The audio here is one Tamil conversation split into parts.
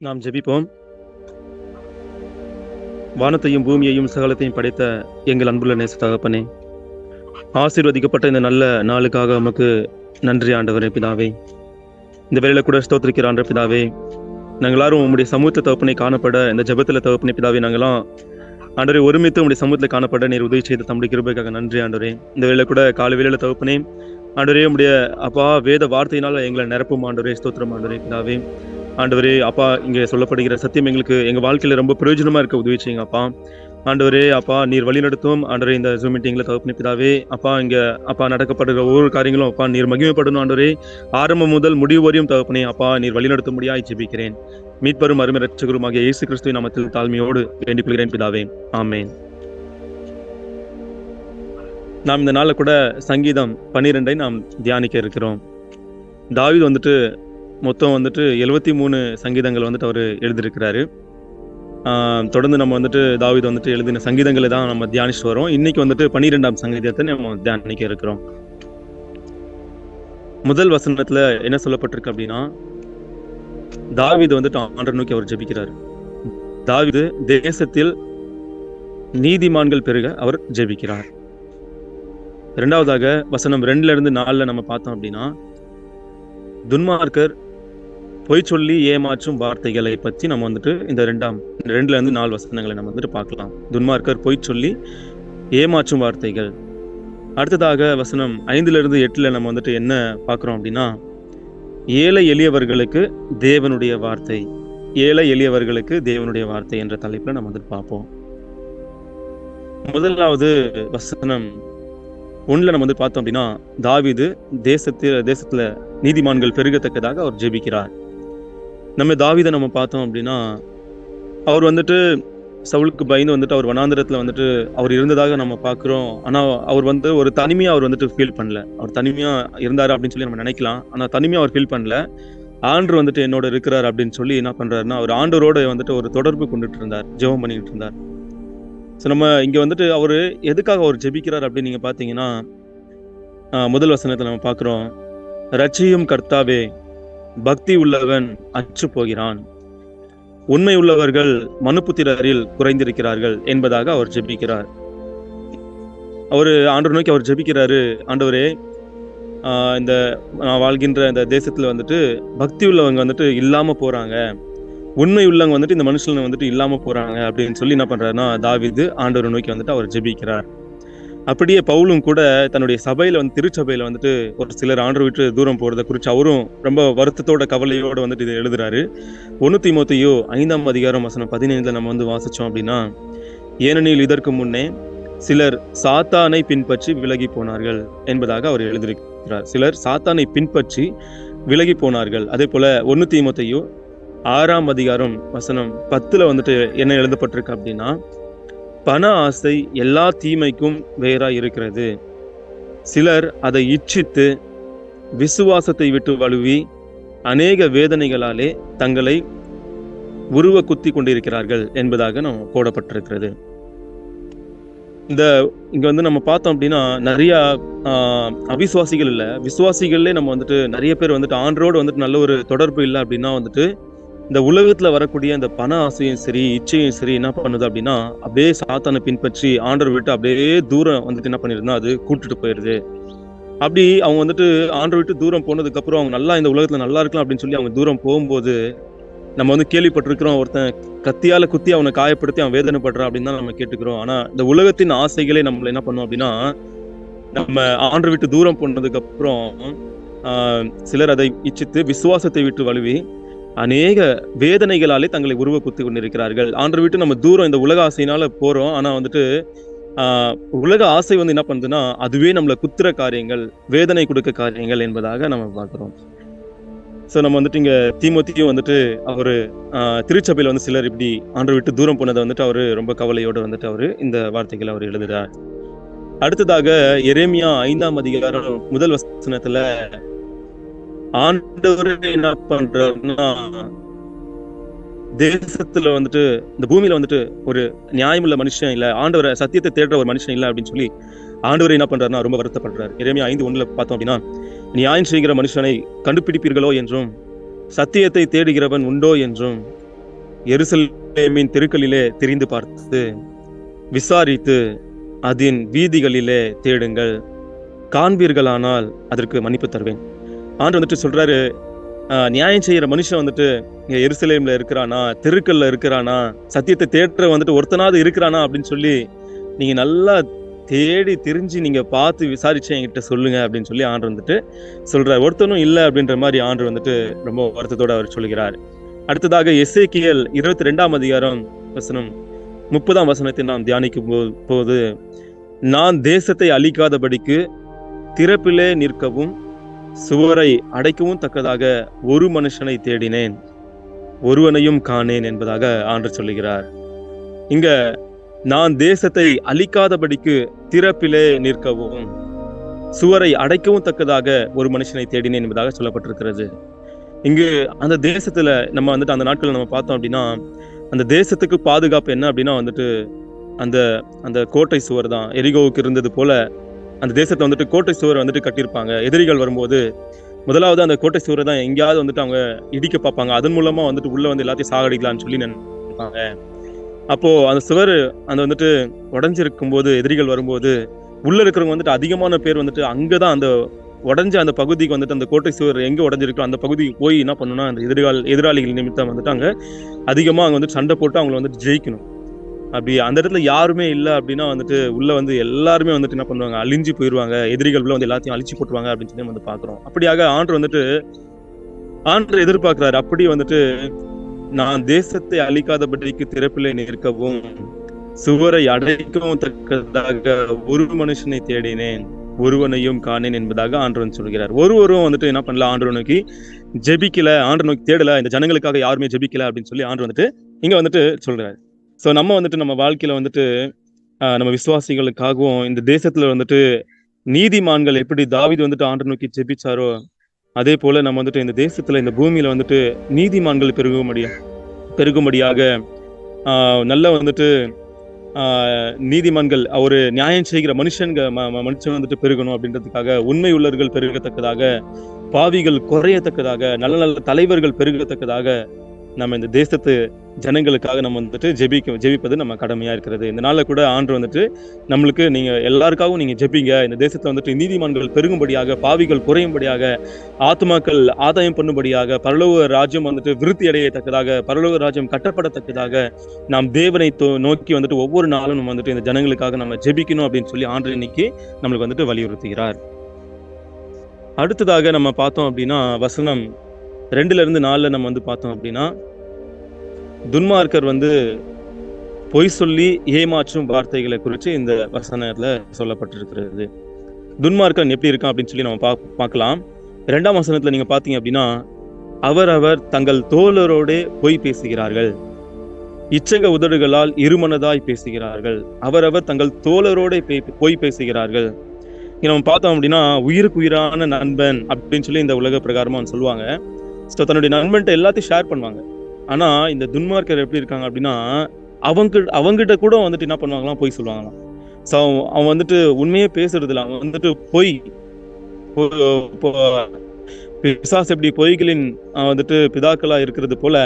நாம் ஜெபிப்போம். வானத்தையும் பூமியையும் சகலத்தையும் படைத்த எங்கள் அன்புள்ள நேச தகப்பனே, ஆசீர்வதிக்கப்பட்ட இந்த நல்ல நாளுக்காக உமக்கு நன்றி ஆண்டவரே பிதாவே. இந்த வேளையில கூட ஸ்தோத்திரிக்கிற ஆண்டவர் பிதாவே, நாங்கள் எல்லாரும் உம்முடைய சமூகத்தை தகப்பனை காணப்பட, இந்த ஜெபத்தில் தகப்பனை பிதாவே நாங்களாம் ஆண்டவரே ஒருமித்து உம்முடைய சமூகத்தில் காணப்பட நீர் உதவி செய்த தம்முடைய கிருபைக்காக நன்றி ஆண்டவரே. இந்த வேளையில கூட காலை வேளையில தகப்பனே ஆண்டவரே உம்முடைய அப்பா வேத வார்த்தையினால எங்களை நிரப்பும் ஆண்டவரே. ஸ்தோத்திரம் ஆண்டவரே பிதாவே. ஆண்டவரே அப்பா, இங்கே சொல்லப்படுகிற சத்தியம் எங்களுக்கு எங்கள் வாழ்க்கையில் ரொம்ப பிரயோஜனமாக இருக்க உதவி செய்யுங்க அப்பா. ஆண்டவரே அப்பா, நீர் வழிநடத்தும் ஆண்டவரே. இந்த ஜூம் மீட்டிங்கில் தகப்பனே பிதாவே அப்பா, இங்கே அப்பா நடக்கப்படுகிற ஒவ்வொரு காரியங்களும் அப்பா நீர் மகிமைப்படணும் ஆண்டவரே. ஆரம்பம் முதல் முடிவு வரையும் தகப்பனே அப்பா நீர் வழிநடத்தும்படியாய் ஜெபிக்கிறேன். மீட்பரும் அருமை இரட்சகருமாகிய இயேசு கிறிஸ்துவின் நாமத்தில் தாழ்மையோடு வேண்டிக் கொள்கிறேன் பிதாவே, ஆமேன். நாம் இந்த நாளில் கூட சங்கீதம் 12 நாம் தியானிக்க இருக்கிறோம். தாவீது வந்துட்டு மொத்தம் வந்துட்டு 73 சங்கீதங்கள் வந்துட்டு அவர் எழுதியிருக்கிறாரு. தொடர்ந்து நம்ம வந்துட்டு தாவீது வந்துட்டு எழுதின சங்கீதங்களை தான் நம்ம தியானிச்சுட்டு வரோம். இன்னைக்கு வந்துட்டு 12ஆம் சங்கீதத்தை நம்ம தியானிக்க இருக்கிறோம். முதல் வசனத்துல என்ன சொல்லப்பட்டிருக்கு அப்படின்னா, தாவீது வந்துட்டு ஆண்டவரை நோக்கி அவர் ஜெபிக்கிறார். தாவீது தேசத்தில் நீதிமான்கள் பெருக அவர் ஜெபிக்கிறார். இரண்டாவதாக வசனம் 2-4 நம்ம பார்த்தோம் அப்படின்னா, துன்மார்க்கர் பொய் சொல்லி ஏமாற்றும் வார்த்தைகளை பற்றி நம்ம வந்துட்டு இந்த 2-4 வசனங்களை நம்ம வந்துட்டு பார்க்கலாம். துன்மார்க்கர் பொய் சொல்லி ஏமாற்றும் வார்த்தைகள். அடுத்ததாக வசனம் 5-8 நம்ம வந்துட்டு என்ன பார்க்குறோம் அப்படின்னா, ஏழை எளியவர்களுக்கு தேவனுடைய வார்த்தை. ஏழை எளியவர்களுக்கு தேவனுடைய வார்த்தை என்ற தலைப்பில் நம்ம வந்துட்டு பார்ப்போம். முதலாவது வசனம் 1 நம்ம வந்து பார்த்தோம் அப்படின்னா, தாவீது தேசத்துல நீதிமான்கள் பெருகத்தக்கதாக அவர் ஜெபிக்கிறார். நம்ம தாவீதை நம்ம பார்த்தோம் அப்படின்னா, அவர் வந்துட்டு சவுலுக்கு பயந்து வந்துட்டு அவர் வனாந்திரத்துல வந்துட்டு அவர் இருந்ததாக நம்ம பார்க்குறோம். ஆனால் அவர் வந்து ஒரு தனிமையாக அவர் வந்துட்டு ஃபீல் பண்ணல. அவர் தனிமையாக இருந்தார் அப்படின்னு சொல்லி நம்ம நினைக்கலாம். ஆனால் தனிமையாக அவர் ஃபீல் பண்ணல. ஆண்டவர் வந்துட்டு என்னோட இருக்கிறார் அப்படின்னு சொல்லி என்ன பண்ணுறாருன்னா, அவர் ஆண்டவரோட வந்துட்டு ஒரு தொடர்பு கொண்டுட்டு இருந்தார், ஜெபம் பண்ணிட்டு இருந்தார். ஸோ நம்ம இங்கே வந்துட்டு அவர் எதுக்காக அவர் ஜெபிக்கிறார் அப்படின்னு நீங்கள் பார்த்தீங்கன்னா, முதல் வசனத்தில் நம்ம பார்க்குறோம், ரட்சியும் கர்த்தாவே, பக்தி உள்ளவன் அற்று போகிறான், உண்மை உள்ளவர்கள் மனுப்புத்திரரில் குறைந்திருக்கிறார்கள் என்பதாக அவர் ஜெபிக்கிறார். அவர் ஆண்டவர் நோக்கி அவர் ஜெபிக்கிறாரு, ஆண்டவரே இந்த நான் வாழ்கின்ற இந்த தேசத்தில் வந்துட்டு பக்தி உள்ளவங்க வந்துட்டு இல்லாமல் போகிறாங்க, உண்மை உள்ளவங்க வந்துட்டு இந்த மனுஷன் வந்துட்டு இல்லாமல் போகிறாங்க அப்படின்னு சொல்லி என்ன பண்ணுறாருன்னா, தாவீது ஆண்டவரை நோக்கி வந்துட்டு அவர் ஜெபிக்கிறார். அப்படியே பவுலும் கூட தன்னுடைய சபையில் வந்து திருச்சபையில் வந்துட்டு ஒரு சிலர் ஆண்டவரை விட்டு தூரம் போகிறத குறித்து அவரும் ரொம்ப வருத்தத்தோட கவலையோடு வந்துட்டு இதை எழுதுறாரு. 1 தீமோத்தேயு 5ஆம் அதிகாரம் வசனம் 15 நம்ம வந்து வாசித்தோம் அப்படின்னா, ஏனெனில் இதற்கு முன்னே சிலர் சாத்தானை பின்பற்றி விலகி போனார்கள் என்பதாக அவர் எழுதியிருக்கிறார். சிலர் சாத்தானை பின்பற்றி விலகி போனார்கள். அதே போல 1 தீமோத்தேயு 6ஆம் அதிகாரம் வசனம் 10 வந்துட்டு என்ன எழுதப்பட்டிருக்கு அப்படின்னா, பண ஆசை எல்லா தீமைக்கும் வேறா இருக்கிறது, சிலர் அதை இச்சித்து விசுவாசத்தை விட்டு வழுவி அநேக வேதனைகளாலே தங்களை உருவ குத்தி கொண்டிருக்கிறார்கள் என்பதாக நம்ம போடப்பட்டிருக்கிறது. இங்க வந்து நம்ம பார்த்தோம் அப்படின்னா, நிறைய அவிசுவாசிகள் இல்லை, விசுவாசிகள்லே நம்ம வந்துட்டு நிறைய பேர் வந்துட்டு ஆண்டரோடு வந்துட்டு நல்ல ஒரு தொடர்பு இல்லை அப்படின்னா வந்துட்டு இந்த உலகத்துல வரக்கூடிய அந்த பண ஆசையும் சரி இச்சையும் சரி என்ன பண்ணுது அப்படின்னா, அப்படியே சாத்தானை பின்பற்றி ஆண்டவர் விட்டு அப்படியே தூரம் வந்துட்டு என்ன பண்ணிருந்தா அது கூட்டுட்டு போயிடுது. அப்படி அவங்க வந்துட்டு ஆண்டவர் விட்டு தூரம் போனதுக்கு அப்புறம் அவங்க நல்லா இந்த உலகத்துல நல்லா இருக்கலாம் அப்படின்னு சொல்லி அவங்க தூரம் போகும்போது நம்ம வந்து கேள்விப்பட்டிருக்கிறோம், ஒருத்தன் கத்தியால குத்தி அவனை காயப்படுத்தி அவன் வேதனைப்படுறான் அப்படின்னு தான் நம்ம கேட்டுக்கிறோம். ஆனா இந்த உலகத்தின் ஆசைகளே நம்மள என்ன பண்ணும் அப்படின்னா, நம்ம ஆண்டவர் விட்டு தூரம் போனதுக்கு அப்புறம் சிலர் அதை இச்சித்து விசுவாசத்தை விட்டு வழுவி அநேக வேதனைகளாலே தங்களை உருவ குத்தி கொண்டிருக்கிறார்கள். ஆண்டவர் விட்டு நம்ம தூரம் இந்த உலக ஆசையினால போறோம். ஆனா வந்துட்டு உலக ஆசை வந்து என்ன பண்ணுதுன்னா, அதுவே நம்மளை குத்துற காரியங்கள், வேதனை கொடுக்க காரியங்கள் என்பதாக நம்ம பார்க்கிறோம். ஸோ நம்ம வந்துட்டு இங்க தீமோத்தேயு வந்துட்டு அவரு திருச்சபையில் வந்து சிலர் இப்படி ஆண்டவர் விட்டு தூரம் போனதை வந்துட்டு அவரு ரொம்ப கவலையோடு வந்துட்டு அவரு இந்த வார்த்தைகளை அவர் எழுதுறார். அடுத்ததாக எரேமியா 5ஆம் அதிகாரம் முதல் வசனத்துல ஆண்டவர் என்ன பண்றாருன்னா, தேசத்துல வந்துட்டு இந்த பூமியில வந்துட்டு ஒரு நியாயமுள்ள மனுஷன் இல்ல, ஆண்டவரை சத்தியத்தை தேடுற ஒரு மனுஷன் இல்லை அப்படின்னு சொல்லி ஆண்டவர் என்ன பண்றாருன்னா ரொம்ப வருத்தப்படுறாரு. எரேமியா 5:1 பார்த்தோம் அப்படின்னா, நியாயம் செய்கிற மனுஷனை கண்டுபிடிப்பீர்களோ என்றும், சத்தியத்தை தேடுகிறவன் உண்டோ என்றும், எருசலேமின் தெருக்களிலே திரிந்து பார்த்து விசாரித்து அதன் வீதிகளிலே தேடுங்கள், காண்பீர்களானால் அதற்கு மன்னிப்பு தருவேன். ஆண்டு வந்துட்டு சொல்றாரு, நியாயம் செய்யற மனுஷன் வந்துட்டு இங்க எருசலேம்ல இருக்கிறானா, தெருக்கல்ல இருக்கிறானா, சத்தியத்தை தேடுற வந்துட்டு ஒருத்தனாவது இருக்கிறானா அப்படின்னு சொல்லி நீங்க நல்லா தேடி தெரிஞ்சு நீங்க பார்த்து விசாரிச்சு என்கிட்ட சொல்லுங்க அப்படின்னு சொல்லி ஆண்டு வந்துட்டு சொல்றாரு. ஒருத்தனும் இல்லை அப்படின்ற மாதிரி ஆண்டு வந்துட்டு ரொம்ப வருத்தத்தோட அவர் சொல்கிறார். அடுத்ததாக எசேக்கியேல் 22ஆம் அதிகாரம் வசனம் 30ஆம் வசனத்தை நாம் தியானிக்கும் போது, நான் தேசத்தை அழிக்காதபடிக்கு திறப்பிலே நிற்கவும் சுவரை அடைக்கவும் தக்கதாக ஒரு மனுஷனை தேடினேன், ஒருவனையும் காணேன் என்பதாக ஆண்டு சொல்லுகிறார். இங்க நான் தேசத்தை அழிக்காதபடிக்கு திறப்பிலே நிற்கவும் சுவரை அடைக்கவும் தக்கதாக ஒரு மனுஷனை தேடினேன் என்பதாக சொல்லப்பட்டிருக்கிறது. இங்கு அந்த தேசத்துல நம்ம வந்துட்டு அந்த நாட்கள் நம்ம பார்த்தோம் அப்படின்னா, அந்த தேசத்துக்கு பாதுகாப்பு என்ன அப்படின்னா வந்துட்டு அந்த அந்த கோட்டை சுவர் தான். எரிகோவுக்கு இருந்தது போல அந்த தேசத்தை வந்துட்டு கோட்டை சுவர் வந்துட்டு கட்டியிருப்பாங்க. எதிரிகள் வரும்போது முதலாவது அந்த கோட்டை சுவரை தான் எங்கேயாவது வந்துட்டு அவங்க இடிக்க பார்ப்பாங்க. அதன் மூலமா வந்துட்டு உள்ள வந்து எல்லாத்தையும் சாகடிக்கலாம்னு சொல்லி நினைப்பாங்க. அப்போ அந்த சுவர் அந்த வந்துட்டு உடஞ்சிருக்கும் போது எதிரிகள் வரும்போது உள்ள இருக்கிறவங்க வந்துட்டு அதிகமான பேர் வந்துட்டு அங்கதான் அந்த உடஞ்ச அந்த பகுதிக்கு வந்துட்டு அந்த கோட்டை சுவர் எங்க உடஞ்சிருக்கோ அந்த பகுதிக்கு போய் என்ன பண்ணணும்னா அந்த எதிராளிகள் நிமித்தம் வந்துட்டு அங்க அதிகமா அங்க வந்துட்டு சண்டை போட்டு அவங்களை வந்துட்டு ஜெயிக்கணும். அப்படி அந்த இடத்துல யாருமே இல்லை அப்படின்னா வந்துட்டு உள்ள வந்து எல்லாருமே வந்துட்டு என்ன பண்ணுவாங்க, அழிஞ்சு போயிடுவாங்க, எதிரிகள் உள்ள வந்து எல்லாத்தையும் அழிச்சு போட்டுருவாங்க அப்படின்னு சொல்லி வந்து பாக்குறோம். அப்படியாக ஆண்டு எதிர்பார்க்கிறாரு. அப்படி வந்துட்டு நான் தேசத்தை அழிக்காதபடிக்கு திறப்பிலே நிற்கவும் சுவரை அடைக்கவும் தக்கதாக ஒரு மனுஷனை தேடினேன், ஒருவனையும் காணேன் என்பதாக ஆண்டவன் சொல்கிறார். ஒருவரும் வந்துட்டு என்ன பண்ணல, ஆண்டவனை நோக்கி ஜெபிக்கல, ஆண்டவனை நோக்கி தேடல, இந்த ஜனங்களுக்காக யாருமே ஜெபிக்கல அப்படின்னு சொல்லி ஆண்டு வந்துட்டு இங்க வந்துட்டு சொல்றாரு. ஸோ நம்ம வந்துட்டு நம்ம வாழ்க்கையில வந்துட்டு நம்ம விசுவாசிகளுக்காகவும் இந்த தேசத்துல வந்துட்டு நீதிமான்கள் எப்படி தாவீது வந்துட்டு ஆண்டவனை நோக்கி ஜெபிச்சாரோ அதே போல நம்ம வந்துட்டு இந்த தேசத்துல இந்த பூமியில வந்துட்டு நீதிமான்கள் பெருகும்படியாக நல்ல வந்துட்டு நீதிமான்கள் ஒரு நியாயம் செய்கிற மனுஷன் வந்துட்டு பெருகணும் அப்படின்றதுக்காக, உண்மை உள்ளவர்கள் பெருகத்தக்கதாக, பாவிகள் குறையத்தக்கதாக, நல்ல நல்ல தலைவர்கள் பெருகத்தக்கதாக நம்ம இந்த தேசத்து ஜனங்களுக்காக நம்ம வந்துட்டு ஜெபிப்பது நம்ம கடமையா இருக்கிறது. இந்த நாள்ல கூட ஆண்டு வந்துட்டு நம்மளுக்கு நீங்க எல்லாருக்காகவும் நீங்க ஜெபிங்க, இந்த தேசத்துல வந்துட்டு நீதிமான்கள் பெருகும்படியாக, பாவிகள் குறையும்படியாக, ஆத்மாக்கள் ஆதாயம் பண்ணும்படியாக, பரலோக ராஜ்யம் வந்துட்டு விருத்தி அடையத்தக்கதாக, பரலோக ராஜ்யம் கட்டப்படத்தக்கதாக நாம் தேவனை நோக்கி வந்துட்டு ஒவ்வொரு நாளும் நம்ம வந்துட்டு இந்த ஜனங்களுக்காக நம்ம ஜெபிக்கணும் அப்படின்னு சொல்லி ஆண்டு இன்னைக்கு நம்மளுக்கு வந்துட்டு வலியுறுத்துகிறார். அடுத்ததாக நம்ம பார்த்தோம் அப்படின்னா வசனம் 2-4 நம்ம வந்து பார்த்தோம் அப்படின்னா, துன்மார்க்கர் வந்து பொய் சொல்லி ஏமாற்றும் வார்த்தைகளை குறித்து இந்த வசனத்துல சொல்லப்பட்டிருக்கிறது. துன்மார்க்கன் எப்படி இருக்கான் அப்படின்னு சொல்லி நம்ம பார்க்கலாம். 2ஆம் வசனத்துல நீங்க பாத்தீங்க அப்படின்னா, அவரவர் தங்கள் தோழரோடே பொய் பேசுகிறார்கள், இச்சக உதடுகளால் இருமனதாய் பேசுகிறார்கள், அவரவர் தங்கள் தோழரோட பொய் பேசுகிறார்கள். இங்க நம்ம பார்த்தோம் அப்படின்னா, உயிருக்கு உயிரான நண்பன் அப்படின்னு சொல்லி இந்த உலக பிரகாரமா சொல்லுவாங்க. ஸோ தன்னுடைய நண்பன்ட்ட எல்லாத்தையும் ஷேர் பண்ணுவாங்க. ஆனா இந்த துன்மார்க்கர் எப்படி இருக்காங்க அப்படின்னா, அவங்கிட்ட கூட வந்துட்டு என்ன பண்ணுவாங்களாம், பொய் சொல்லுவாங்களாம். ஸோ அவன் வந்துட்டு உண்மையே பேசுறது இல்லை, அவன் வந்துட்டு பொய். பிசாசு எப்படி பொய்களின் வந்துட்டு பிதாக்களா இருக்கிறது போல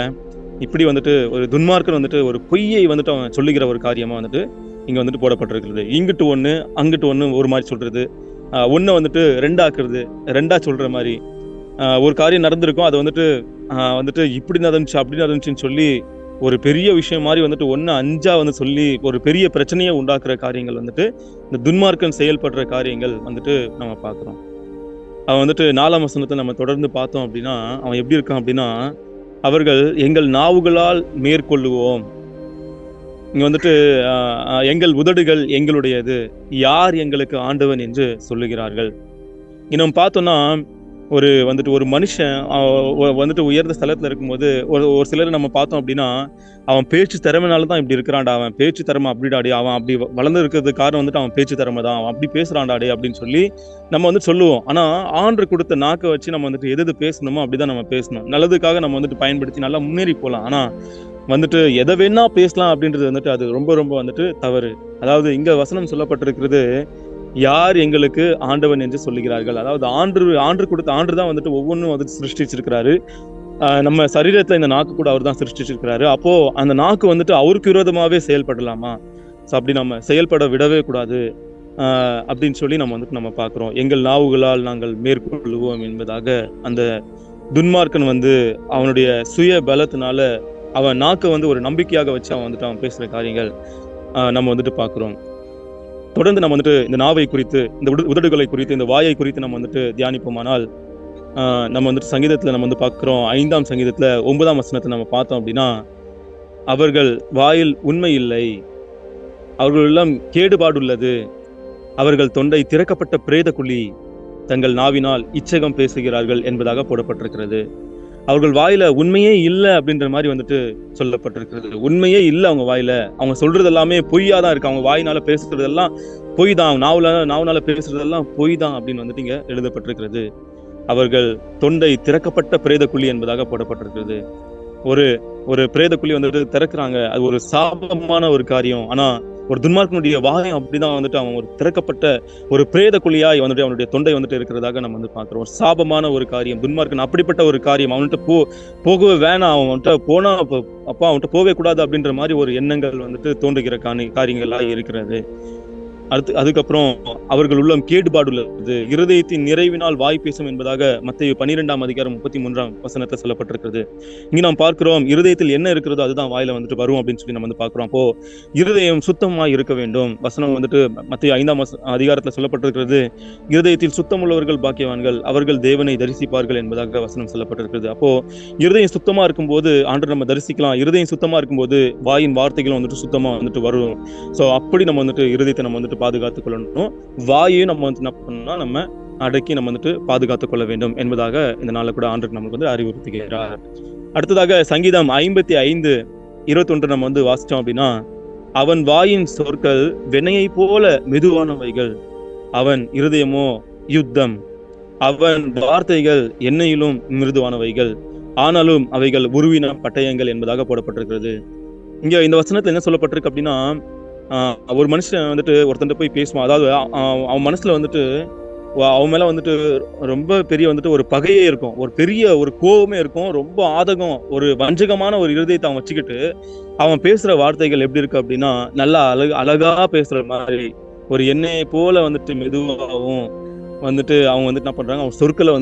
இப்படி வந்துட்டு ஒரு துன்மார்க்கர் வந்துட்டு ஒரு பொய்யை வந்துட்டு அவன் சொல்லுகிற ஒரு காரியமா வந்துட்டு இங்க வந்துட்டு போடப்பட்டிருக்கிறது. இங்கிட்டு ஒண்ணு அங்கிட்டு ஒண்ணு ஒரு மாதிரி சொல்றது, ஒன்ன வந்துட்டு ரெண்டா சொல்ற மாதிரி, ஒரு காரியம் நடந்திருக்கும் அதை வந்துட்டு இப்படி நடந்துச்சு அப்படி நடந்துச்சுன்னு சொல்லி ஒரு பெரிய விஷயம் மாதிரி வந்துட்டு 1-5 வந்து சொல்லி ஒரு பெரிய பிரச்சனையை உண்டாக்குற காரியங்கள் வந்துட்டு இந்த துன்மார்க்கன் செயல்படுற காரியங்கள் வந்துட்டு நம்ம பார்க்குறோம். அவன் வந்துட்டு 4ஆம் வசனத்தை நம்ம தொடர்ந்து பார்த்தோம் அப்படின்னா அவன் எப்படி இருக்கான் அப்படின்னா, அவர்கள் எங்கள் நாவுகளால் மேற்கொள்ளுவோம், இங்க வந்துட்டு எங்கள் உதடுகள் எங்களுடையது, யார் எங்களுக்கு ஆண்டவன் என்று சொல்லுகிறார்கள். இன்னும் பார்த்தோம்னா ஒரு மனுஷன் வந்துட்டு உயர்ந்த ஸ்தலத்துல இருக்கும்போது ஒரு சிலர் நம்ம பார்த்தோம் அப்படின்னா, அவன் பேச்சு திறமைனால தான் இப்படி இருக்கிறான்டா, அவன் பேச்சு திறமை அப்படிடாடி, அவன் அப்படி வளர்ந்து இருக்கிறதுக்கு காரணம் வந்துட்டு அவன் பேச்சு திறமை தான், அவன் அப்படி பேசுறான்டாடி அப்படின்னு சொல்லி நம்ம வந்து சொல்லுவோம். ஆனா ஆண்டு கொடுத்த நாக்கை வச்சு நம்ம வந்துட்டு எது பேசணுமோ அப்படிதான் நம்ம பேசணும். நல்லதுக்காக நம்ம வந்துட்டு பயன்படுத்தி நல்லா முன்னேறி போகலாம். ஆனா வந்துட்டு எதை வேணா பேசலாம் அப்படின்றது வந்துட்டு அது ரொம்ப ரொம்ப வந்துட்டு தவறு. அதாவது இங்க வசனம் சொல்லப்பட்டிருக்கிறது, யார் எங்களுக்கு ஆண்டவன் என்று சொல்லுகிறார்கள். அதாவது ஆண்டு கொடுத்த ஆண்டு தான் வந்துட்டு ஒவ்வொன்றும் வந்துட்டு சிருஷ்டிச்சிருக்கிறாரு. நம்ம சரீரத்துல இந்த நாக்கு கூட அவர் தான் சிருஷ்டிச்சிருக்கிறாரு. அப்போ அந்த நாக்கு வந்துட்டு அவருக்கு விரோதமாவே செயல்படலாமா? ஸோ அப்படி நம்ம செயல்பட விடவே கூடாது அப்படின்னு சொல்லி நம்ம பார்க்கிறோம். எங்கள் நாவுகளால் நாங்கள் மேற்கொள்ளுவோம் என்பதாக அந்த துன்மார்க்கன் அவனுடைய சுய பலத்தினால அவன் நாக்கை ஒரு நம்பிக்கையாக வச்சு அவன் பேசுற காரியங்கள் நம்ம பார்க்கிறோம். தொடர்ந்து நம்ம இந்த நாவை குறித்து, இந்த உதடுகளை குறித்து, இந்த வாயை குறித்து நம்ம தியானிப்போமானால் நம்ம சங்கீதத்துல நம்ம பார்க்கிறோம். 5ஆம் சங்கீதத்துல 9ஆம் வசனத்தை நம்ம பார்த்தோம் அப்படின்னா, அவர்கள் வாயில் உண்மை இல்லை, அவர்களெல்லாம் கேடுபாடுள்ளது, அவர்கள் தொண்டை திறக்கப்பட்ட பிரேத குழி, தங்கள் நாவினால் இச்சகம் பேசுகிறார்கள் என்பதாக போடப்பட்டிருக்கிறது. அவர்கள் வாயில உண்மையே இல்லை அப்படின்ற மாதிரி சொல்லப்பட்டிருக்கிறது. உண்மையே இல்லை அவங்க வாயில. அவங்க சொல்றது எல்லாமே பொய்யாதான் இருக்கு. அவங்க வாயினால பேசுறதெல்லாம் பொய் தான், நாவுனால பேசுறதெல்லாம் பொய் தான் அப்படின்னு இங்க எழுதப்பட்டிருக்கிறது. அவர்கள் தொண்டை திறக்கப்பட்ட பிரேத குழி என்பதாக போடப்பட்டிருக்கிறது. ஒரு ஒரு பிரேத குழி திறக்கிறாங்க. அது ஒரு சாபமான ஒரு காரியம். ஆனா ஒரு துன்மார்க்கனுடைய வாயம் அப்படிதான் அவன் ஒரு திறக்கப்பட்ட ஒரு பிரேத குழியாய் அவனுடைய தொண்டை இருக்கிறதாக நம்ம பார்க்கிறோம். ஒரு சாபமான ஒரு காரியம். துன்மார்க்கன் அப்படிப்பட்ட ஒரு காரியம். அவன்கிட்ட போகவே வேணாம், அவன்கிட்ட போனா அப்பா அவன்கிட்ட போகவே கூடாது அப்படின்ற மாதிரி ஒரு எண்ணங்கள் தோன்றுகிற காரியங்களாக இருக்கிறது. அதுக்கப்புறம் அவர்கள் உள்ளம் கேடுபாடுள்ளது, இருதயத்தின் நிறைவினால் வாய் பேசும் என்பதாக மத்தேயு 12ஆம் அதிகாரம் 33ஆம் வசனத்தை சொல்லப்பட்டிருக்கிறது. இங்க நாம் பார்க்கிறோம், இருதயத்தில் என்ன இருக்கிறதோ அதுதான் வாயில வரும் அப்படின்னு சொல்லி நம்ம பார்க்கிறோம். அப்போ இருதயம் சுத்தமா இருக்க வேண்டும். வசனம் மத்தேயு 5ஆம் அதிகாரத்துல சொல்லப்பட்டிருக்கிறது, இருதயத்தில் சுத்தம் உள்ளவர்கள் பாக்கியவான்கள், அவர்கள் தேவனை தரிசிப்பார்கள் என்பதாக வசனம் சொல்லப்பட்டிருக்கிறது. அப்போ இருதயம் சுத்தமா இருக்கும்போது ஆண்டவர் நம்ம தரிசிக்கலாம். இருதயம் சுத்தமா இருக்கும்போது வாயின் வார்த்தைகளும் சுத்தமா வரும். சோ அப்படி நம்ம இருதயத்தை நம்ம பாதுகாத்துக் கொள்ளணும். வாயையும் நம்ம என்ன பண்ணணும்னா நம்ம அடக்கி நம்ம பாதுகாத்துக் கொள்ள வேண்டும் என்பதாக இந்த நாள்ல கூட ஆண்டவர் நமக்கு அறிவுறுத்துகிறார். அடுத்ததாக சங்கீதம் 55:21 நம்ம வாசிச்சோம் அப்படின்னா, அவன் வாயின் சொற்கள் வெண்ணையை போல மெதுவானவைகள், அவன் இருதயமோ யுத்தம், அவன் வார்த்தைகள் எண்ணெயிலும் மிருதுவானவைகள், ஆனாலும் அவைகள் உருவின பட்டயங்கள் என்பதாக போடப்பட்டிருக்கிறது. இங்க இந்த வசனத்துல என்ன சொல்லப்பட்டிருக்கு அப்படின்னா, ஒரு மனுஷன் ஒருத்தன் போய் பேசுவான். அதாவது அவன் மனசுல அவன் மேல ரொம்ப பெரிய ஒரு பகையே இருக்கும், ஒரு பெரிய ஒரு கோபமே இருக்கும், ரொம்ப ஆதகம், ஒரு வஞ்சகமான ஒரு இருதயத்தை அவன் வச்சுக்கிட்டு அவன் பேசுற வார்த்தைகள் எப்படி இருக்கு அப்படின்னா, நல்லா அழகா பேசுற மாதிரி, ஒரு எண்ணெயை போல மெதுவாகவும் அவங்க என்ன பண்றாங்க, அவங்க சொற்களை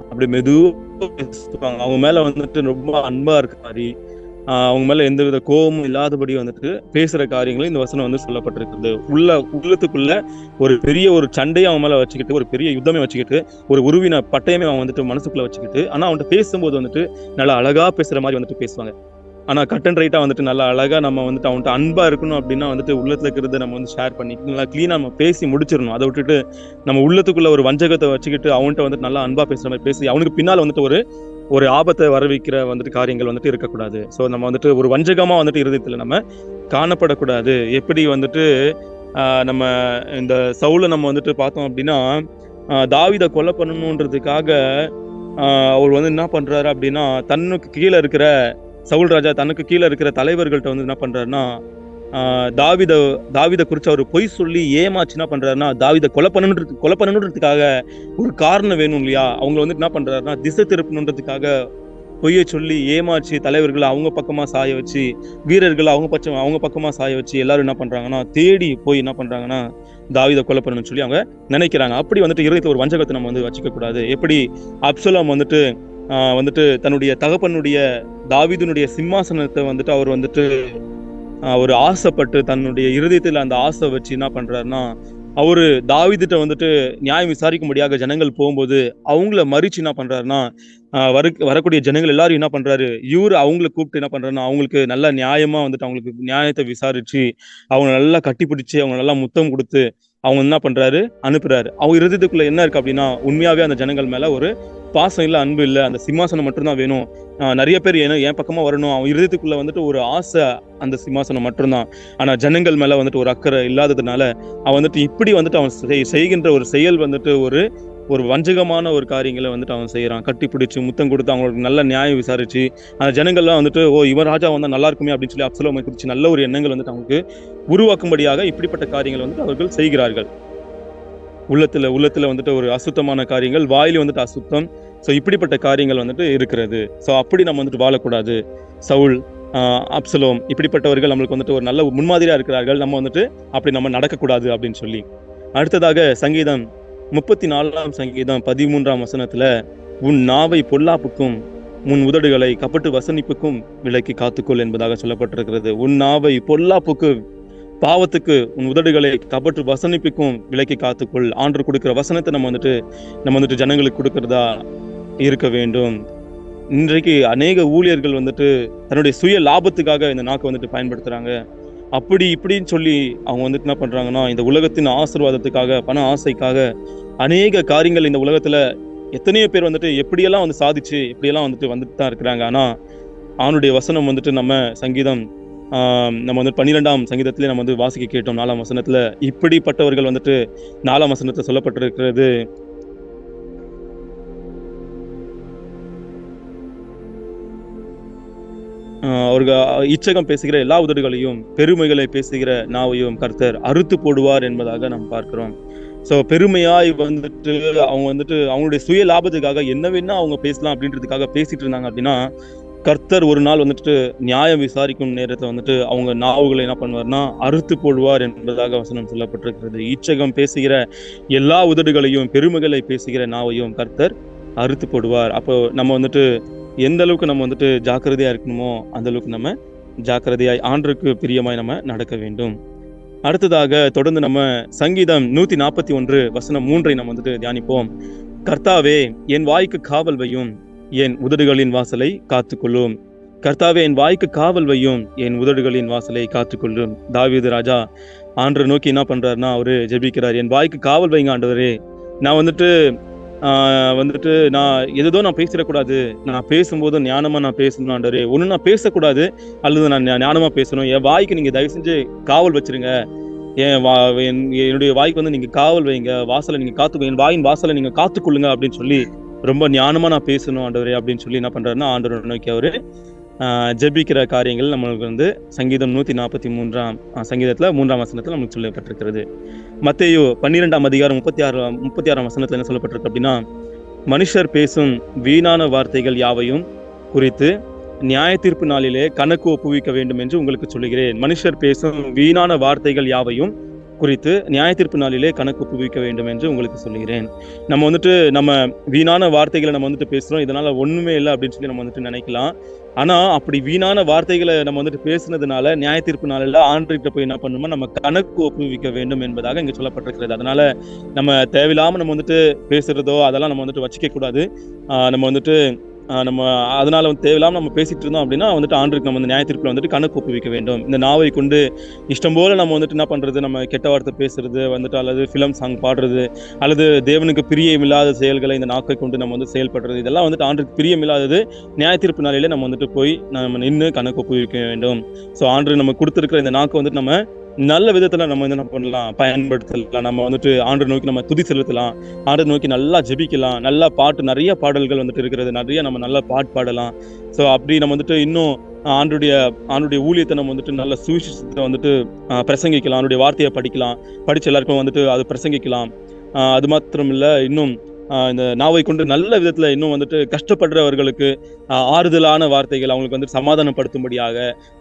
அப்படி மெதுவா பேசுவாங்க. அவங்க மேல ரொம்ப அன்பா இருக்க மாதிரி, அவங்க மேல எந்தவித கோபமும் இல்லாதபடி பேசுற காரியங்களும் இந்த வசனம் சொல்லப்பட்டிருக்கிறது. உள்ளத்துக்குள்ள ஒரு பெரிய ஒரு சண்டையை அவன் மேல வச்சுக்கிட்டு, ஒரு பெரிய யுத்தமே வச்சுக்கிட்டு, ஒரு உருவின பட்டயமே அவன் மனசுக்குள்ள வச்சுக்கிட்டு, ஆனா அவன்கிட்ட பேசும்போது நல்லா அழகா பேசுற மாதிரி பேசுவாங்க. ஆனா கட் அண்ட் ரைட்டா நல்லா அழகா நம்ம அவன்கிட்ட அன்பா இருக்கணும் அப்படின்னா உள்ளத்துல இருக்கிறத நம்ம ஷேர் பண்ணி நல்லா கிளீனா நம்ம பேசி முடிச்சிடணும். அதை விட்டுட்டு நம்ம உள்ளத்துக்குள்ள ஒரு வஞ்சகத்தை வச்சுக்கிட்டு அவன்கிட்ட நல்லா அன்பா பேசுற மாதிரி பேசி அவனுக்கு பின்னால் ஒரு ஆபத்தை வரவைக்கிற காரியங்கள் இருக்கக்கூடாது. ஸோ நம்ம ஒரு வஞ்சகமா இருதயத்துல நம்ம காணப்படக்கூடாது. எப்படி நம்ம இந்த சவுலை நம்ம பார்த்தோம் அப்படின்னா, தாவீதை கொலை பண்ணணுன்றதுக்காக அவர் என்ன பண்றாரு அப்படின்னா, தன்னுக்கு கீழே இருக்கிற சவுல் ராஜா தனக்கு கீழே இருக்கிற தலைவர்கள்ட்ட என்ன பண்றாருன்னா, தாவீதை குறிச்சு அவர் பொய் சொல்லி ஏமாச்சு என்ன பண்றாருன்னா, தாவீதை கொலை பண்ணணுன்றதுக்காக ஒரு காரணம் வேணும் இல்லையா, அவங்க என்ன பண்றாருன்னா, திசை திருப்பணுன்றதுக்காக பொய்யை சொல்லி ஏமாற்றி தலைவர்களை அவங்க பக்கமா சாய வச்சு, வீரர்களை அவங்க பக்கமா சாய வச்சு எல்லாரும் என்ன பண்றாங்கன்னா, தேடி போய் என்ன பண்றாங்கன்னா தாவீதை கொலை பண்ணணும்னு சொல்லி அவங்க நினைக்கிறாங்க. அப்படி இருதயத்துல ஒரு வஞ்சகத்தை நம்ம வச்சுக்க கூடாது. எப்படி அப்சலோம் தன்னுடைய தகப்பனுடைய தாவீதுனுடைய சிம்மாசனத்தை அவர் ஒரு ஆசைப்பட்டு தன்னுடைய இருதயத்துல அந்த ஆசை வச்சு என்ன பண்றாருன்னா, அவரு தாவீதுட்ட நியாயம் விசாரிக்கும்படியாக ஜனங்கள் போகும்போது அவங்கள மறிச்சு என்ன பண்றாருன்னா, வரக்கூடிய ஜனங்கள் எல்லாரும் என்ன பண்றாரு, இவரு அவங்களை கூப்பிட்டு என்ன பண்றாருன்னா, அவங்களுக்கு நல்ல நியாயமா அவங்களுக்கு நியாயத்தை விசாரிச்சு அவங்க நல்லா கட்டிப்பிடிச்சு அவங்க நல்லா முத்தம் கொடுத்து அவங்க என்ன பண்றாரு, அனுப்புறாரு. அவங்க இருதயத்துக்குள்ள என்ன இருக்கு அப்படின்னா, உண்மையாவே அந்த ஜனங்கள் மேல ஒரு பாசம் இல்ல, அன்பு இல்ல, அந்த சிம்மாசனம் மட்டும்தான் வேணும், நிறைய பேர் என் பக்கமா வரணும், அவன் இருதயத்துக்குள்ள ஒரு ஆசை அந்த சிம்மாசனம் மட்டும்தான். ஆனா ஜனங்கள் மேல ஒரு அக்கறை இல்லாததுனால அவன் இப்படி அவன் செய்கின்ற ஒரு செயல் ஒரு வஞ்சகமான ஒரு காரியங்களை அவன் செய்யறான். கட்டி பிடிச்சு முத்தம் கொடுத்து அவங்களுக்கு நல்ல நியாயம் விசாரிச்சு அந்த ஜனங்கள்லாம் ஓ இவன் ராஜா வந்தா நல்லா இருக்குமே அப்படின்னு சொல்லி அப்சலோமை குறிச்சு நல்ல ஒரு எண்ணங்கள் அவங்களுக்கு உருவாக்கும்படியாக இப்படிப்பட்ட காரியங்கள் அவர்கள் செய்கிறார்கள். உள்ளத்துல ஒரு அசுத்தமான காரியங்கள், வாயில அசுத்தம், ஸோ இப்படிப்பட்ட காரியங்கள் வந்துட்டு இருக்கிறது. ஸோ அப்படி நம்ம வந்துட்டு வாழக்கூடாது. சவுல், அப்சலோம் இப்படிப்பட்டவர்கள் நம்மளுக்கு வந்துட்டு ஒரு நல்ல முன்மாதிரியா இருக்கிறார்கள். நம்ம வந்துட்டு அப்படி நம்ம நடக்கக்கூடாது அப்படின்னு சொல்லி. அடுத்ததாக சங்கீதம் 34 சங்கீதம் 13 வசனத்துல, உன் நாவை பொல்லாப்புக்கும் உன் உதடுகளை கபட்டு வசனிப்புக்கும் விலக்கி காத்துக்கொள் என்பதாக சொல்லப்பட்டிருக்கிறது. உன் நாவை பொல்லாப்புக்கு, பாவத்துக்கு, உன் உதடுகளை கபட்டு வசனிப்புக்கும் விலக்கி காத்துக்கொள். ஆண்டவர் கொடுக்கிற வசனத்தை நம்ம வந்துட்டு ஜனங்களுக்கு கொடுக்கறதா இருக்க வேண்டும். இன்றைக்கு அநேக ஊழியர்கள் வந்துட்டு தன்னுடைய சுய லாபத்துக்காக இந்த நாக்கை வந்துட்டு பயன்படுத்துறாங்க. அப்படி இப்படின்னு சொல்லி அவங்க வந்துட்டு என்ன பண்றாங்கன்னா, இந்த உலகத்தின் ஆசீர்வாதத்துக்காக, பண ஆசைக்காக அநேக காரியங்கள் இந்த உலகத்துல எத்தனையோ பேர் வந்துட்டு எப்படியெல்லாம் வந்து சாதிச்சு எப்படியெல்லாம் வந்துட்டு தான் இருக்கிறாங்க. ஆனா அவனுடைய வசனம் வந்துட்டு நம்ம சங்கீதம் நம்ம வந்து 12 சங்கீதத்திலே நம்ம வந்து வாசிக்க கேட்டோம். 4 வசனத்துல இப்படிப்பட்டவர்கள் வந்துட்டு 4 வசனத்துல சொல்லப்பட்டிருக்கிறது. அவர்கள் இச்சகம் பேசுகிற எல்லா உதடுகளையும் பெருமைகளை பேசுகிற நாவையும் கர்த்தர் அறுத்து போடுவார் என்பதாக நாம் பார்க்கிறோம். ஸோ பெருமையாய் வந்துட்டு அவங்க வந்துட்டு அவங்களுடைய சுய லாபத்துக்காக என்ன வேணா அவங்க பேசலாம் அப்படின்றதுக்காக பேசிட்டு இருந்தாங்க அப்படின்னா, கர்த்தர் ஒரு நாள் வந்துட்டு நியாயம் விசாரிக்கும் நேரத்தை வந்துட்டு அவங்க நாவுகளை என்ன பண்ணுவார்னா அறுத்து போடுவார் என்பதாக வசனம் சொல்லப்பட்டிருக்கிறது. இச்சகம் பேசுகிற எல்லா உதடுகளையும் பெருமைகளை பேசுகிற நாவையும் கர்த்தர் அறுத்து போடுவார். அப்போ நம்ம வந்துட்டு எந்த அளவுக்கு நம்ம வந்துட்டு ஜாக்கிரதையா இருக்கணுமோ அந்த அளவுக்கு நம்ம ஜாக்கிரதையாய் ஆண்டருக்கு பிரியமாய் நம்ம நடக்க வேண்டும். அடுத்ததாக தொடர்ந்து நம்ம சங்கீதம் 141 வசனம் 3 நம்ம வந்துட்டு தியானிப்போம். கர்த்தாவே என் வாய்க்கு காவல் வையும், என் உதடுகளின் வாசலை காத்துக்கொள்ளும். கர்த்தாவே என் வாய்க்கு காவல் வையும், என் உதடுகளின் வாசலை காத்துக்கொள்ளும். தாவீது ராஜா ஆண்டரை நோக்கி என்ன பண்றாருன்னா அவரு ஜெபிக்கிறார், என் வாய்க்கு காவல் வைங்க ஆண்டவரே. நான் வந்துட்டு நான் எதோ நான் பேசிடக்கூடாது, நான் பேசும்போது ஞானமா நான் பேசணும் ஆண்டவரே. ஒண்ணு நான் பேசக்கூடாது அல்லது நான் ஞானமா பேசணும். என் வாய்க்கு நீங்க தயவு செஞ்சு காவல் வச்சிருங்க. என்னுடைய வாய்க்கு வந்து நீங்க காவல் வைங்க, வாசலை நீங்க காத்துக்கோ, என் வாயின் வாசலை நீங்க காத்துக்கொள்ளுங்க அப்படின்னு சொல்லி ரொம்ப ஞானமா நான் பேசணும் ஆண்டவரே அப்படின்னு சொல்லி என்ன பண்றாருன்னா ஆண்டவரை நோக்கி அவரு ஜெபிக்கிற காரியங்கள் நம்மளுக்கு வந்து சங்கீதம் 143 சங்கீதத்துல 3 வசனத்துல நமக்கு சொல்லப்பட்டிருக்கிறது. மத்தேயு 12 அதிகாரம் 36 வசனத்துல என்ன சொல்லப்பட்டிருக்கு அப்படின்னா, மனுஷர் பேசும் வீணான வார்த்தைகள் யாவையும் குறித்து நியாய தீர்ப்பு நாளிலே கணக்கு ஒப்புவிக்க வேண்டும் என்று உங்களுக்கு சொல்லுகிறேன். மனுஷர் பேசும் வீணான வார்த்தைகள் யாவையும் குறித்து நியாய தீர்ப்பு நாளிலே கணக்கு ஒப்புவிக்க வேண்டும் என்று உங்களுக்கு சொல்லுகிறேன். நம்ம வீணான வார்த்தைகளை நம்ம வந்துட்டு பேசுறோம், இதனால ஒண்ணுமே இல்லை அப்படின்னு சொல்லி நம்ம வந்துட்டு நினைக்கலாம். ஆனா அப்படி வீணான வார்த்தைகளை நம்ம வந்துட்டு பேசுனதுனால நியாய தீர்ப்பு நாளில் ஆண்டவர்கிட்ட போய் என்ன பண்ணணுமோ நம்ம கணக்கு ஒப்புவிக்க வேண்டும் என்பதாக இங்க சொல்லப்பட்டிருக்கிறது. அதனால நம்ம தேவையில்லாம நம்ம வந்துட்டு பேசுறதோ அதெல்லாம் நம்ம வந்துட்டு வச்சுக்க கூடாது. நம்ம வந்துட்டு நம்ம அதனால வந்து தேவையில்லாம நம்ம பேசிட்டு இருந்தோம் அப்படின்னா வந்துட்டு ஆண்டவருக்கு நம்ம வந்து நியாய தீர்ப்புல வந்துட்டு கணக்கு ஒப்புவிக்க வேண்டும். இந்த நாவை கொண்டு இஷ்டம் போல நம்ம வந்துட்டு என்ன பண்றது, நம்ம கெட்ட வார்த்தை பேசுறது வந்துட்டு அல்லது ஃபிலிம் சாங் பாடுறது அல்லது தேவனுக்கு பிரியமில்லாத செயல்களை இந்த நாக்கை கொண்டு நம்ம வந்து செயல்படுறது, இதெல்லாம் வந்துட்டு ஆண்டவருக்கு பிரியமில்லாதது. நியாய தீர்ப்பு நாளிலே நம்ம வந்துட்டு போய் நம்ம நின்று கணக்கு ஒப்புவிக்க வேண்டும். ஸோ ஆண்டவர் நம்ம கொடுத்துருக்கிற இந்த நாக்கை வந்துட்டு நம்ம நல்ல விதத்துல நம்ம வந்து என்ன பண்ணலாம், பயன்படுத்தலாம். நம்ம வந்துட்டு ஆண்டவர் நோக்கி நம்ம துதி செலுத்தலாம், ஆண்டவர் நோக்கி நல்லா ஜெபிக்கலாம். நல்லா பாட்டு, நிறைய பாடல்கள் வந்துட்டு இருக்கிறது, நிறைய நம்ம நல்லா பாட்டு பாடலாம். ஸோ அப்படி நம்ம வந்துட்டு இன்னும் ஆண்டுடைய ஊழியத்தை நம்ம வந்துட்டு நல்ல சுவிசேஷத்தை வந்துட்டு பிரசங்கிக்கலாம். ஆண்டுடைய வார்த்தையை படிச்சு எல்லாருக்கும் வந்துட்டு அது பிரசங்கிக்கலாம். அது மாத்திரம் இல்லை, இன்னும் இந்த நாவை கொண்டு நல்ல விதத்துல இன்னும் வந்துட்டு கஷ்டப்படுறவர்களுக்கு ஆறுதலான வார்த்தைகள் அவங்களுக்கு வந்து சமாதானப்படுத்தும்படியாக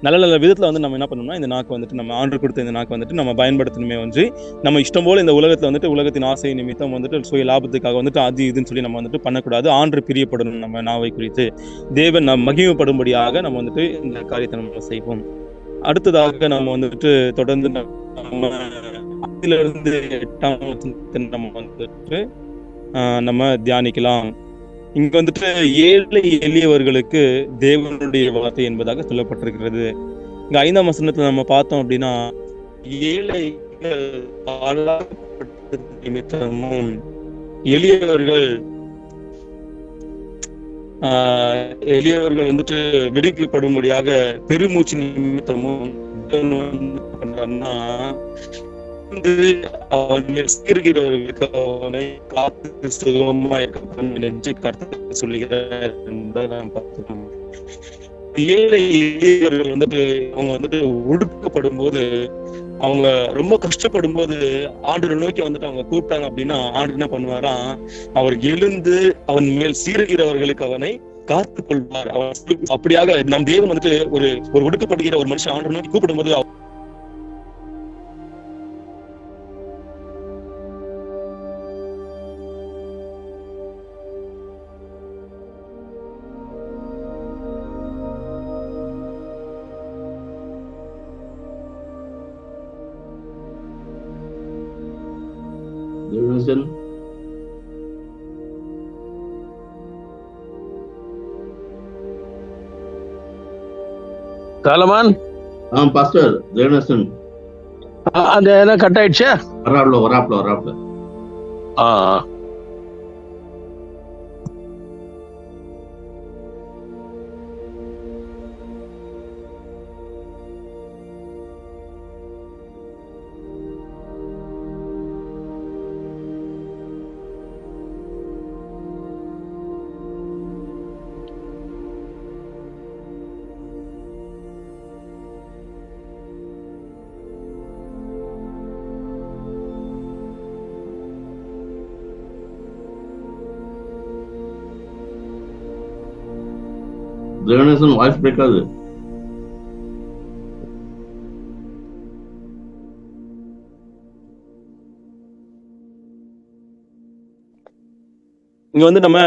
நல்ல நல்ல விதத்துல வந்து நம்ம என்ன பண்ணணும்னா இந்த நாக்கு வந்துட்டு நம்ம ஆண்டவர் கொடுத்த இந்த நாக்கு வந்துட்டு நம்ம பயன்படுத்தணுமே வந்து நம்ம இஷ்டம் போல இந்த உலகத்துல வந்துட்டு உலகத்தின் ஆசை நிமித்தம் வந்துட்டு சுய லாபத்துக்காக வந்துட்டு அது இதுன்னு சொல்லி நம்ம வந்துட்டு பண்ணக்கூடாது. ஆண்டவர் பிரியப்படணும். நம்ம நாவை குறித்து தேவன் மகிமைப்படும்படியாக நம்ம வந்துட்டு இந்த காரியத்தை நம்ம செய்வோம். அடுத்ததாக நம்ம வந்துட்டு தொடர்ந்து நம்ம 8 நம்ம வந்துட்டு நம்ம தியானிக்கலாம். இங்க வந்துட்டு ஏழை எளியவர்களுக்கு தேவனுடைய வார்த்தை என்பதாக சொல்லப்பட்டிருக்கிறது. இங்க 5 வசனத்துல நம்ம பார்த்தோம் அப்படின்னா, ஏழைகள் நிமித்தமும் எளியவர்கள் வந்துட்டு விடுவிக்கப்படும்படியாக பெருமூச்சு நிமித்தமும் அவனை காத்து சுகமா இருக்க சொல்லுகிறார் என்பதை நாம் பார்க்கிறோம். ஏழை எளியவர்கள் வந்துட்டு அவங்க வந்துட்டு ஒடுக்கப்படும் போது, அவங்க ரொம்ப கஷ்டப்படும் போது ஆண்டவரை நோக்கி வந்துட்டு அவங்க கூப்பிட்டாங்க அப்படின்னா, ஆண்டவர் என்ன பண்ணுவாராம், அவர் எழுந்து அவன் மேல் சீறுகிறவர்களுக்கு அவனை காத்துக் கொள்வார். அப்படியாக நம் தேவன் வந்துட்டு ஒரு ஒடுக்கப்படுகிற ஒரு மனுஷன் ஆண்டவரை நோக்கி கூப்பிடும் போது காலமான் பாஸ்டர் ஜெகநாதன் அந்த என்ன கட் ஆயிடுச்சா? வராப்ல ஜெகநாதன் வாய்ஸ் பிரேக் ஆகுது. இங்க வந்து நம்ம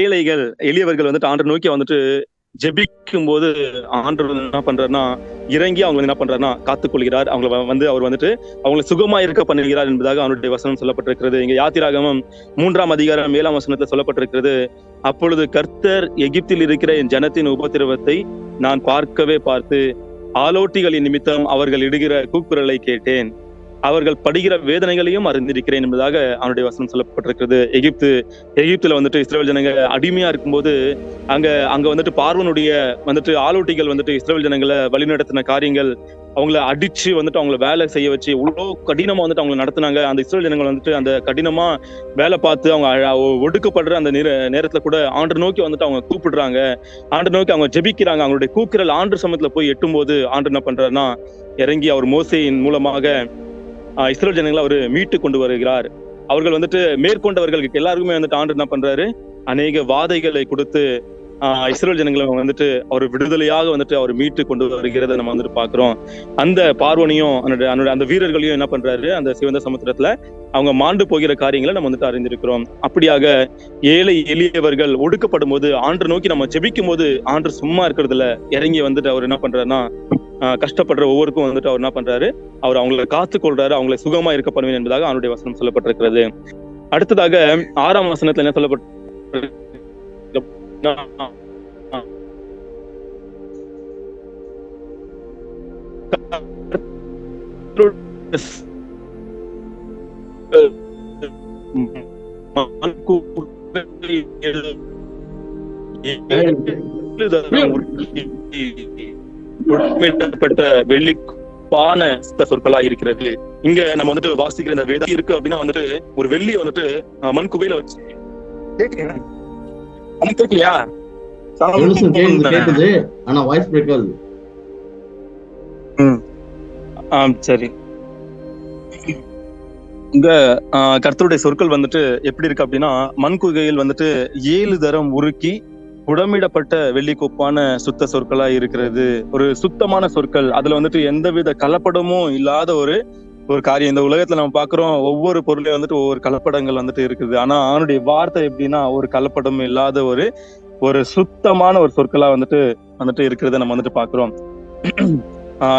ஏழைகள் எளியவர்கள் வந்துட்டு ஆண்டவர் நோக்கி வந்துட்டு ஜெபிக்கும் போது ஆண்டவர் என்ன பண்றாருன்னா, இறங்கி அவங்க என்ன பண்றாருன்னா காத்துக்கொள்கிறார். அவங்களை வந்து அவர் வந்துட்டு அவங்களை சுகமா இருக்க பண்ணுகிறார் என்பதாக அவனுடைய வசனம் சொல்லப்பட்டிருக்கிறது. இங்க யாத்திராகமம் 3ஆம் அதிகாரம் 7ஆம் வசனத்துல சொல்லப்பட்டிருக்கிறது, அப்பொழுது கர்த்தர் எகிப்தில் இருக்கிற என் ஜனத்தின் உபத்திரவத்தை நான் பார்த்து ஆலோட்டிகளின் நிமித்தம் அவர்கள் இடுகிற கூக்குரலை கேட்டேன், அவர்கள் படுகிற வேதனைகளையும் அறிந்திருக்கிறேன் என்பதாக அவனுடைய வசனம் சொல்லப்பட்டிருக்கிறது. எகிப்துல வந்துட்டு இஸ்ரவேல் ஜனங்க அடிமையா இருக்கும்போது அங்க வந்துட்டு பார்வனுடைய வந்துட்டு ஆலோட்டிகள் வந்துட்டு இஸ்ரவேல் ஜனங்களை வழிநடத்தின காரியங்கள், அவங்கள அடிச்சு வந்துட்டு அவங்கள வேலை செய்ய வச்சு இவ்வளோ கடினமா வந்துட்டு அவங்களை நடத்தினாங்க. அந்த இஸ்ரவேல் ஜனங்கள் வந்துட்டு அந்த கடினமா வேலை பார்த்து அவங்க ஒடுக்கப்படுற அந்த நேரத்துல கூட ஆண்டர் நோக்கி வந்துட்டு அவங்க கூப்பிடுறாங்க, ஆண்டர் நோக்கி அவங்க ஜெபிக்கிறாங்க. அவங்களுடைய கூக்குரல் ஆண்டர் சமயத்துல போய் எட்டும் போது ஆண்டர் என்ன பண்றாருன்னா, இறங்கி அவர் மோசேயின் மூலமாக இஸ்ரவேல் ஜனங்களை அவர் மீட்டு கொண்டு வருகிறார். அவர்கள் வந்துட்டு மேற்கொண்டவர்களுக்கு எல்லாருக்குமே வந்துட்டு ஆண்டவர் என்ன பண்றாரு, அநேக வாதைகளை கொடுத்து இஸ்ரவேல் ஜனங்களை வந்துட்டு அவர் விடுதலையாக வந்துட்டு அவர் மீட்டு கொண்டு வருகிறத நம்ம வந்துட்டு பாக்குறோம். அந்த பார்வனையும் அந்த வீரர்களையும் என்ன பண்றாரு, அந்த சிவந்த சமுத்திரத்துல அவங்க மாண்டு போகிற காரியங்களை நம்ம வந்துட்டு அறிந்திருக்கிறோம். அப்படியாக ஏழை எளியவர்கள் ஒடுக்கப்படும் போது ஆண்டர் நோக்கி நம்ம ஜெபிக்கும் போது ஆண்டர் சும்மா இருக்கிறதுல இறங்கி வந்துட்டு அவர் என்ன பண்றாருன்னா, கஷ்டப்படுற ஒவ்வொருக்கும் வந்துட்டு அவர் என்ன பண்றாரு, அவர் அவங்களை காத்து கொள்றாரு, அவங்களை சுகமா இருக்க பண்ணுவேன் என்பதாக அவனுடைய வசனம் சொல்லப்பட்டிருக்கிறது. அடுத்ததாக 6ஆம் வசனத்துல என்ன சொல்லப்பட்ட வெள்ளிப்பான சொற்களா இருக்கிறது. இங்க நம்ம வந்துட்டு வாசிக்கிற இந்த வேதம் இருக்கு அப்படின்னா வந்துட்டு ஒரு வெள்ளியை வந்துட்டு மண் குவையில வச்சு சரி. இங்க கர்த்தருடைய சொற்கள் வந்துட்டு எப்படி இருக்கு அப்படின்னா, மண் குகையில் வந்துட்டு 7 தரம் உருக்கி புடமிடப்பட்ட வெள்ளிக்கொப்பான சுத்த சொற்களா இருக்கிறது. ஒரு சுத்தமான சொற்கள், அதுல வந்துட்டு எந்தவித கலப்படமும் இல்லாத ஒரு காரியம். இந்த உலகத்துல நம்ம பாக்குறோம், ஒவ்வொரு பொருளையும் வந்துட்டு ஒவ்வொரு கலப்படங்கள் வந்துட்டு இருக்குது. ஆனா அவனுடைய வார்த்தை எப்படின்னா, ஒரு கலப்படம் இல்லாத ஒரு சுத்தமான ஒரு சொற்களா வந்துட்டு இருக்கிறத நம்ம வந்துட்டு பாக்குறோம்.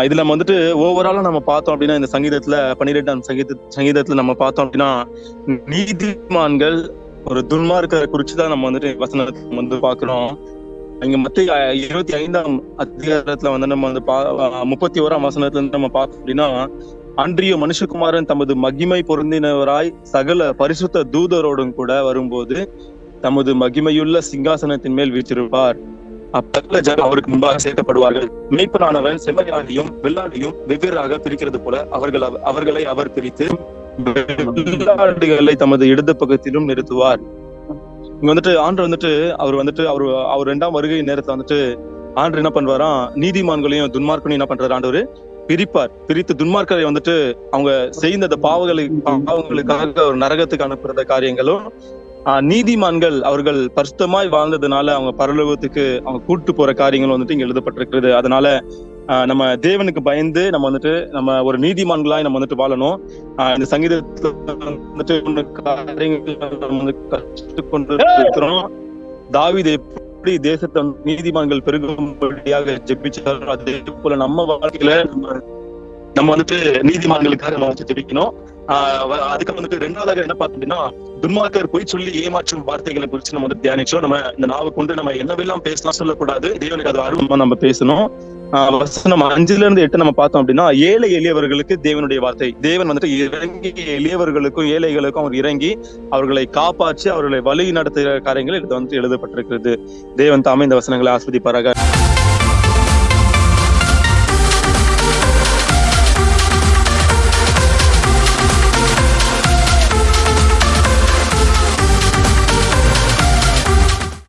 இதுல நம்ம வந்துட்டு ஓவராலா நம்ம பார்த்தோம் அப்படின்னா, இந்த சங்கீதத்துல 12ஆம் சங்கீதத்துல நம்ம பார்த்தோம் அப்படின்னா, நீதிமான்கள் ஒரு துன்மார்க்கரை குறிச்சுதான் நம்ம வந்துட்டு வசனத்தை வந்து பாக்குறோம். இங்க மத்திய 25ஆம் அதிகாரத்துல வந்து நம்ம வந்து 31ஆம் வசனத்துல இருந்து நம்ம பார்த்தோம் அப்படின்னா, அன்றிய மனுஷகுமாரன் தமது மகிமை பொருந்தினவராய் சகல பரிசுத்த தூதரோடும் கூட வரும்போது தமது மகிமையுள்ள சிங்காசனத்தின் மேல் வீற்றிருப்பார். அப்பகல ஜனம் அவருக்கு முன்பாக சேர்க்கப்படுவார்கள். மேய்ப்பனானவன் செம்மறியாடையும் வெள்ளாடையும் வெவ்வேறாக பிரிக்கிறது போல அவர்களை அவர் பிரித்து வெள்ளாடுகளை தமது இடது பக்கத்திலும் நிறுத்துவார். இங்க வந்துட்டு ஆண்டவர் வந்துட்டு அவர் 2ஆம் வருகை நேரத்துல வந்துட்டு ஆண்டவர் என்ன பண்ணுவாராம், நீதிமான்களையும் துன்மார்க்கனையும் என்ன பண்றாரு ஆண்டவர் பிரித்து துன்மார்க்கரை வந்துட்டு அவங்க செய்த அந்த பாவங்களுக்காக ஒரு நரகத்துக்கு அனுப்புறத காரியங்களும், நீதிமான்கள் அவர்கள் பரிசுத்தமாய் வாழ்ந்ததுனால அவங்க பரலோகத்துக்கு அவங்க கூட்டு போற காரியங்களும் வந்துட்டு இங்க எழுதப்பட்டிருக்கிறது. அதனால நம்ம தேவனுக்கு பயந்து நம்ம ஒரு நீதிமான்களாய் நம்ம வந்துட்டு வாழணும். இந்த சங்கீதத்துல வந்துட்டு காரியங்கள் நம்ம கற்றுக்கொண்டு இருக்கிறோம். தாவீது எப்படி தேசத்தை நீதிமான்கள் பெருகும்படியாக ஜெபிச்சாரோ அதே போல நம்ம வாழ்க்கையில நம்ம வந்துட்டு நீதிமான்களுக்காக நம்ம வந்து ஜெபிக்கணும். அதுக்கு வந்துட்டு 2வதாக என்ன பார்த்தோம்னா, துன்மார்க்கர் பொய் சொல்லி ஏமாற்றும் வார்த்தைகளை குறித்து நம்ம வந்து தியானிச்சோம். நம்ம இந்த நாவை கொண்டு நம்ம என்னவெல்லாம் பேசலாம் சொல்லக்கூடாது, தேவனுக்கு அது அருவமா நம்ம பேசணும். வசனம் 5-8 நம்ம பார்த்தோம் அப்படின்னா, ஏழை எளியவர்களுக்கு தேவனுடைய வார்த்தை. தேவன் வந்துட்டு இறங்கி எளியவர்களுக்கும் ஏழைகளுக்கும் அவர் இறங்கி அவர்களை காப்பாற்றி அவர்களை வழி நடத்துகிற காரியங்கள் இது வந்து எழுதப்பட்டிருக்கிறது. தேவன் தாமே இந்த வசனங்களை ஆஸ்வதிப்பாராக.